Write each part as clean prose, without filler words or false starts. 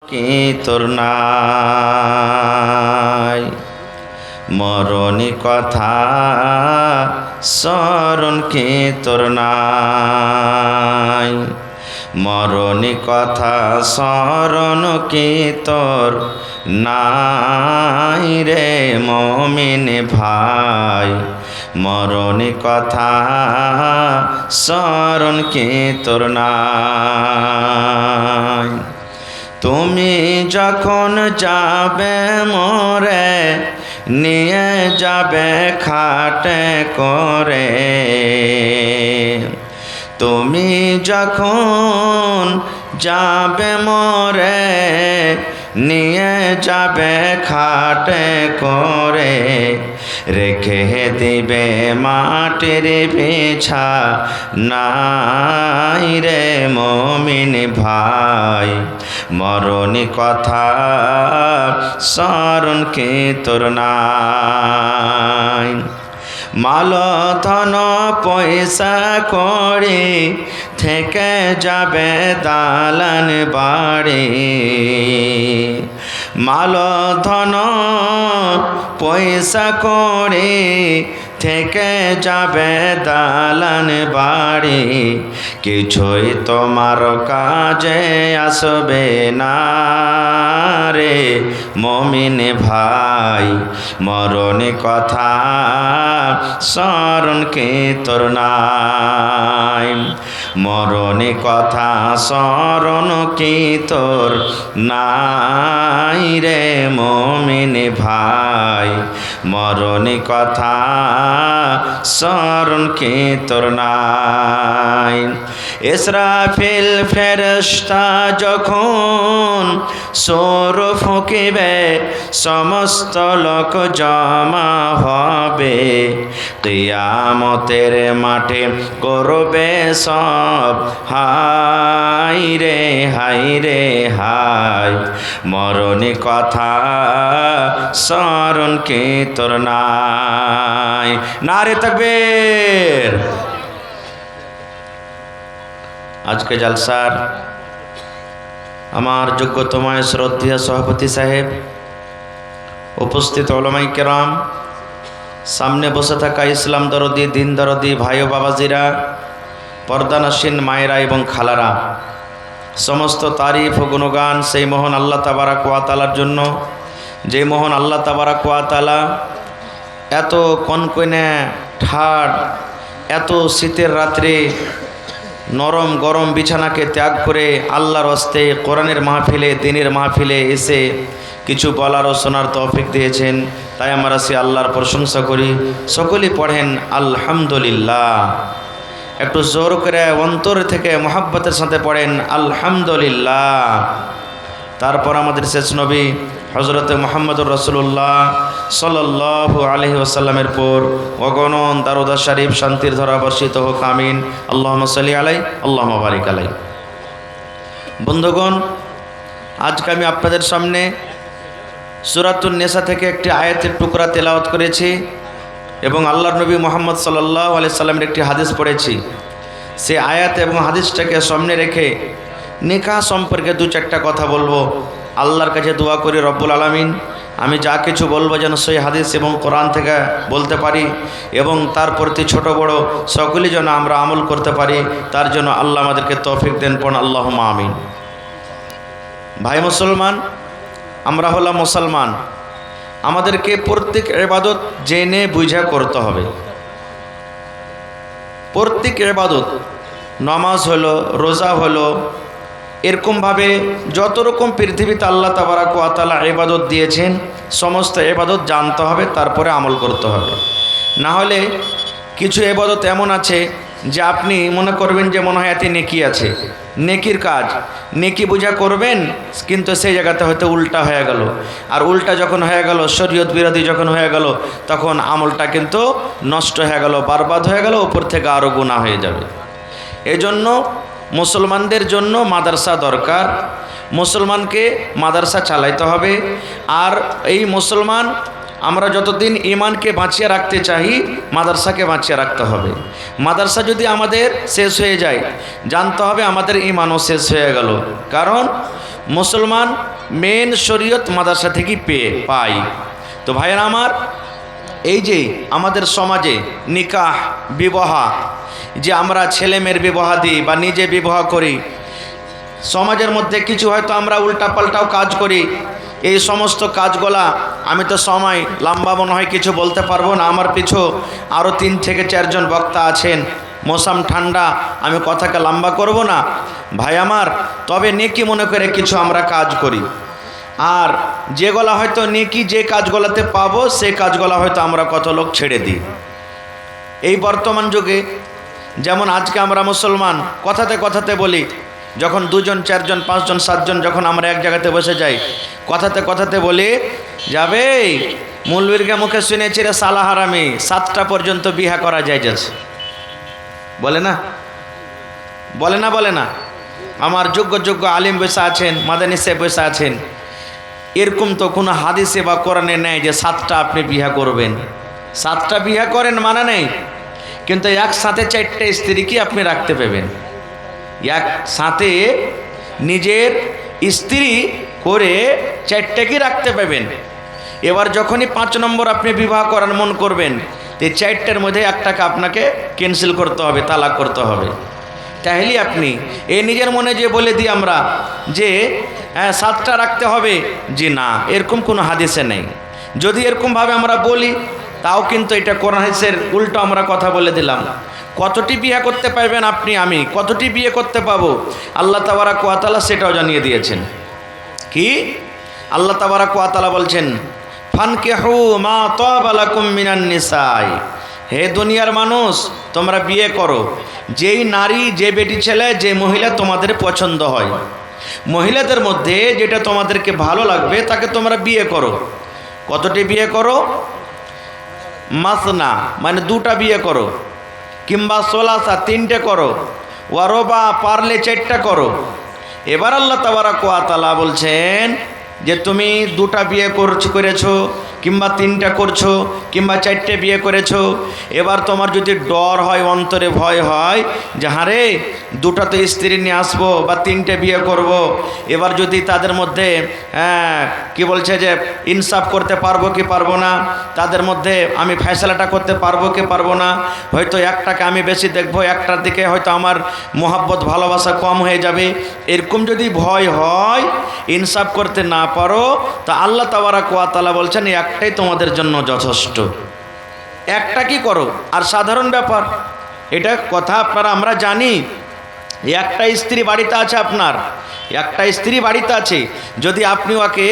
কি তোর নাই, মরণী কথা স্মরণ কি তোর নাই, মরণী কথা স্মরণ কি তোর নাই রে মুমিন ভাই, মরণী কথা স্মরণ কি তোর নাই। তুমি যখন যাবে মোরে নিয়ে যাবে খাটে করে, তুমি যখন যাবে মোরে নিয়ে যাবে খাটে করে, রেখে দিবে মাটির বিছা নাই রে মুমিন ভাই, মরণী কথা স্মরণ কি তোর নাই। মাল ধন পয়সা করি থেকে যাবে দালান বাড়ি, মাল ধন পয়সা করি থেকে যাবে দালান বাড়ি, কিছুই তোমার কাজে আসবে না রে মুমিন ভাই, মরণী কথা স্মরণ কি তোর নাই, মরণী কথা স্মরণ কি তোর নাই রে মুমিন ভাই, মরণী কথা স্মরণ কি তোর নাই। ইসরাফিল ফেরেশতা যখন সুর ফুঁকিবে সমস্ত লোক জমা হবে, কিয়ামতের মাঠে করবে সব হায় রে হায় রে হায়, মরণী কথা স্মরণ কি তোর নাই। নারে তাকবীর। আজকে জালসার আমার যোগ্যতমায় শ্রদ্ধেয় সভাপতি সাহেব, উপস্থিত উলামায়ে কেরাম, সামনে বসে থাকা ইসলাম দরদি দিন দরদি ভাই ও বাবাজিরা, পর্দানাসীন মায়েরা এবং খালারা, সমস্ত তারিফ ও গুণগান সেই মহান আল্লাহ তাবারাক ওয়া তাআলার জন্য, যে মহান আল্লাহ তাবারাক ওয়া তাআলা এত কনকনে ঠাড়, এত শীতের রাত্রে নরম গরম বিছানাকে ত্যাগ করে আল্লাহর হস্তে কোরআনের মাহফিলে দ্বীনের মাহফিলে এসে কিছু বলার ও শোনার তৌফিক দিয়েছেন, তাই আমরা সে আল্লাহর প্রশংসা করি। সকলেই পড়েন আলহামদুলিল্লাহ। একটু জোর করে অন্তর থেকে মোহাব্বতের সাথে পড়েন আলহামদুলিল্লাহ। তারপর আমাদের শেষ নবী হযরত মুহাম্মদুর রাসূলুল্লাহ সাল্লাল্লাহু আলাইহি ওয়াসাল্লামের পর অগণন দারুদ শরীফ শান্তির ধারা বর্ষিত হোক, আমিন। আল্লাহুম্মা সাল্লি আলাইহি আল্লাহুম্মা বারিক আলাইহি। বন্ধুগণ, আজকে আমি আপনাদের সামনে সূরাতুন নিসা থেকে একটি আয়াতের টুকরা তেলাওয়াত করেছি এবং আল্লাহর নবী মুহাম্মদ সাল্লাল্লাহু আলাইহি সাল্লামের একটি হাদিস পড়েছি। সেই আয়াত এবং হাদিসটাকে সামনে রেখে নিকাহ সম্পর্কে দু চারটা কথা বলবো। আল্লাহর কাছে দোয়া করি রব্বুল আলামিন আমি যা কিছু বলবো যেন সেই হাদিস এবং কোরআন থেকে বলতে পারি এবং তার প্রতি ছোট বড় সকলেই যেন আমরা আমল করতে পারি, তার জন্য আল্লাহ আমাদেরকে তৌফিক দেন। পড়ুন আল্লাহুম্মা আমিন। ভাই মুসলমান, আমরা হলাম মুসলমান, আমাদেরকে প্রত্যেক ইবাদত জেনে বুঝে করতে হবে। প্রত্যেক ইবাদত, নামাজ হলো, রোজা হলো, এরকমভাবে যত রকম পৃথিবীতে আল্লাহ তাবারাক ওয়া তাআলা ইবাদত দিয়েছেন সমস্ত ইবাদত জানতে হবে, তারপরে আমল করতে হবে। না হলে কিছু ইবাদত এমন আছে যে আপনি মনে করবেন যে মনে হয় এতে নেকি আছে, নেকির কাজ, নেকি বুঝা করবেন, কিন্তু সেই জায়গাতে হয়তো উল্টা হয়ে গেল। আর উল্টা যখন হয়ে গেল, শরীয়ত বিরোধী যখন হয়ে গেল, তখন আমলটা কিন্তু নষ্ট হয়ে গেল, বরবাদ হয়ে গেল, উপর থেকে আরও গুনাহ হয়ে যাবে। এজন্য মুসলমানদের জন্য মাদ্রাসা দরকার, মুসলমানকে মাদ্রাসা চালাইতে হবে। আর এই মুসলমান আমরা যতদিন ঈমানকে বাঁচিয়ে রাখতে চাই, মাদ্রাসাকে বাঁচিয়ে রাখতে হবে। মাদ্রাসা যদি আমাদের শেষ হয়ে যায়, জানতে হবে আমাদের ঈমানও শেষ হয়ে গেল। কারণ মুসলমান মেন শরীয়ত মাদ্রাসা থেকেই পাই। তো ভাইয়েরা আমার, এই যে আমাদের সমাজে নিকাহ বিবাহ, যে আমরা ছেলে মেয়ের বিবাহ দিই বা নিজে বিবাহ করি, সমাজের মধ্যে কিছু হয়তো আমরা উল্টাপাল্টাও কাজ করি। এই সমস্ত কাজগুলা আমি তো সময় লম্বা মনে হয় কিছু বলতে পারবো না, আমার পিছু আরও 3 থেকে 4 জন বক্তা আছেন, মৌসুম ঠান্ডা, আমি কথাকে লম্বা করব না ভাই আমার। তবে নেকি মনে করে কিছু আমরা কাজ করি, আর যেগুলা হয়তো নেকি যে কাজগুলোতে পাবো সে কাজগুলো হয়তো আমরা কত লোক ছেড়ে দিই। এই বর্তমান যুগে যেমন আজকে আমরা মুসলমান কথাতে কথাতে বলি, যখন 2 জন 4 জন 5 জন 7 জন যখন আমরা এক জায়গাতে বসে যাই, কথাতে কথাতে বলি যাবে মৌলবীরকে মুখে শুনেছি রে সালা হারামি, 7টা পর্যন্ত বিহা করা যায় যাচ্ছে, বলে না বলে না বলে না। আমার যোগ্য যোগ্য আলিম বসে আছেন, মাদানী সাহেব বসে আছেন, এরকম তো কোনো হাদিসে বা কোরআনে নেই যে 7টা আপনি বিহা করবেন। 7টা বিহা করেন মানা নেই, কিন্তু একসাথে 4টে স্ত্রী কি আপনি রাখতে পাবেন? একসাথে নিজের স্ত্রী করে 4টে কি রাখতে পাবেন? এবার যখনই 5 নম্বর আপনি বিবাহ করার মন করবেন, এই 4টের মধ্যে একটাকে আপনাকে ক্যান্সেল করতে হবে, তালাক করতে হবে। তাহলে আপনি এই নিজের মনে যে বলে দিই আমরা যে 7টা রাখতে হবে, যে না, এরকম কোনো হাদিসে নেই। যদি এরকমভাবে আমরা বলি তাও কিন্তু এটা কোরআন হাদিসের উল্টো আমরা কথা বলে দিলাম। কতটি বিয়ে করতে পারবেন আপনি, আমি কতটি বিয়ে করতে পাবো, আল্লাহ তাবারাক ওয়া তাআলা সেটাও জানিয়ে দিয়েছেন। কি আল্লাহ তাবারাক ওয়া তাআলা বলছেন, ফানকিহু মা তাবা লাকুম মিনান নিসাই, হে দুনিয়ার মানুষ তোমরা বিয়ে করো যেই নারী, যে বেটি ছেলে, যে মহিলা তোমাদের পছন্দ হয়, মহিলাদের মধ্যে যেটা তোমাদেরকে ভালো লাগবে তাকে তোমরা বিয়ে করো। কতটি বিয়ে করো? মাসনা মানে 2টা বিয়ে করো, কিংবা সোলাসা 3টে করো, ওয়ারবা পারলে 4টা করো। এবার আল্লাহ তাবারাক ওয়া তাআলা বলছেন যে তুমি 2টা বিয়ে করেছো, কিংবা 3টা করছো, কিংবা 4টে বিয়ে করেছো, এবার তোমার যদি ডর হয়, অন্তরে ভয় হয় যে হারে 2টা তো স্ত্রী নিয়ে আসবো বা 3টে বিয়ে করব, এবার যদি তাদের মধ্যে কি বলছে যে ইনসাফ করতে পারবো কি পারবো না, তাদের মধ্যে আমি ফয়সালাটা করতে পারবো কি পারবো না, হয়তো একটাকে আমি বেশি দেখবো, একটার দিকে হয়তো আমার মোহাব্বত ভালোবাসা কম হয়ে যাবে, এরকম যদি ভয় হয়, ইনসাফ করতে না পারো, তা আল্লাহ তাবারাক ওয়া তাআলা বলছেন একটাই তোমাদের জন্য যথেষ্ট, একটা কি করো। আর সাধারণ ব্যাপার, এটা কথা আপনারা আমরা জানি, একটা স্ত্রী বাড়িতে আছে, আপনার একটা স্ত্রী বাড়িতে আছে, যদি আপনি ওকে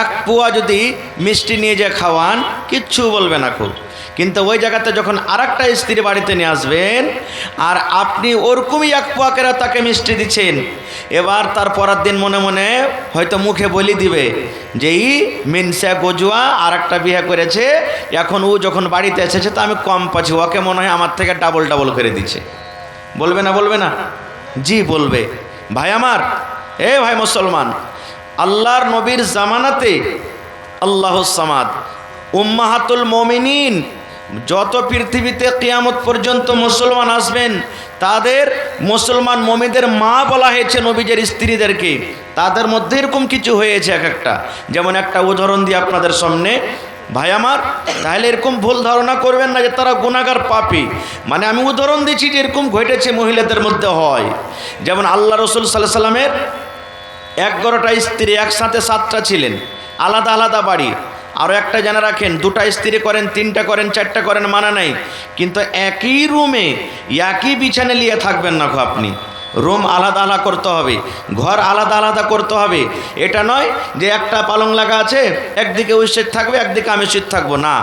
1 পোয়া যদি মিষ্টি নিয়ে যে খাওয়ান কিচ্ছু বলবে না খুব, কিন্তু ওই জায়গাতে যখন আরেকটা স্ত্রী বাড়িতে নিয়ে আসবেন আর আপনি ওরকমই 1 পোয়া করে তাকে মিষ্টি দিচ্ছেন, এবার তার পরের দিন মনে মনে হয়তো মুখে বলি দিবে যে ই মিনসা গজুয়া আর একটা বিয়ে করেছে, এখন ও যখন বাড়িতে এসেছে তা আমি কম পাচ্ছি, ওকে মনে হয় আমার থেকে ডাবল করে দিচ্ছে, বলবে না বলবে না? জি বলবে। ভাই আমার, এ ভাই মুসলমান, আল্লাহর নবীর জামানাতে আল্লাহুস সামাদ উম্মাহাতুল মুমিনিন, যত পৃথিবীতে কিয়ামত পর্যন্ত মুসলমান আসবেন তাদের মুসলমান মুমিনদের মা বলা হয়েছে নবীজের স্ত্রীদেরকে, তাদের মধ্যে এরকম কিছু হয়েছে এক একটা। যেমন একটা উদাহরণ দিই আপনাদের সামনে ভাই আমার, তাহলে এরকম ভুল ধারণা করবেন না যে তারা গুনাহগার পাপী, মানে আমি উদাহরণ দিচ্ছি যে এরকম ঘটেছে মহিলাদের মধ্যে হয়। যেমন আল্লাহ রসুল সাল্লাল্লাহু আলাইহি সাল্লামের 11টা স্ত্রী, একসাথে 7টা ছিলেন, আলাদা আলাদা বাড়ি। আরও একটা জানা রাখেন, 2টা স্ত্রী করেন, 3টা করেন, 4টা করেন, মানা নাই, কিন্তু একই রুমে একই বিছানে নিয়ে থাকবেন না আপনি, রুম আলাদা আলাদা করতে হবে, ঘর আলাদা আলাদা করতে হবে। এটা নয় যে একটা পালং লাগা আছে, একদিকে ওই শীত থাকবে, একদিকে আমি শীত থাকবো, না,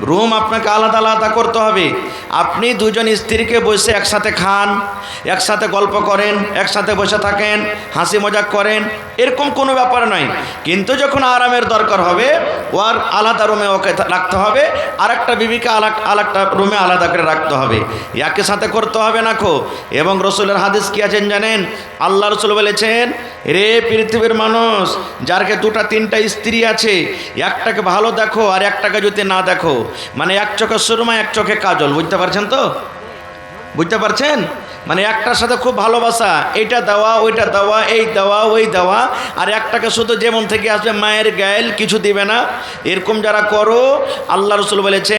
রুম আপনাকে আলাদা আলাদা করতে হবে। আপনি 2 জন স্ত্রীকে বসে একসাথে খান, একসাথে গল্প করেন, একসাথে বসে থাকেন, হাসি মজাক করেন, এরকম কোনো ব্যাপার নয়। কিন্তু যখন আরামের দরকার হবে ওর আলাদা রুমে ওকে রাখতে হবে, আর একটা বিবিকে আলাদা রুমে আলাদা করে রাখতে হবে, একে সাথে করতে হবে না খো। এবং রসুলের হাদিস কি আছেন জানেন? আল্লাহ রসুল বলেছেন, রে পৃথিবীর মানুষ, যারকে 2টা 3টা স্ত্রী আছে, একটাকে ভালো দেখো আর একটাকে যদি না দেখো, মানে 1 চোখে সুরমা 1 চোখে কাজল, বুঝতে পারছেন তো? বুঝতে পারছেন? মানে একটার সাথে খুব ভালোবাসা, এইটা দেওয়া ওইটা দেওয়া, এই দেওয়া ওই দেওয়া, আর একটাকে শুধু যেমন থেকে আসবে মায়ের গায়েল কিছু দিবে না, এরকম যারা করো আল্লাহ রসুল বলেছে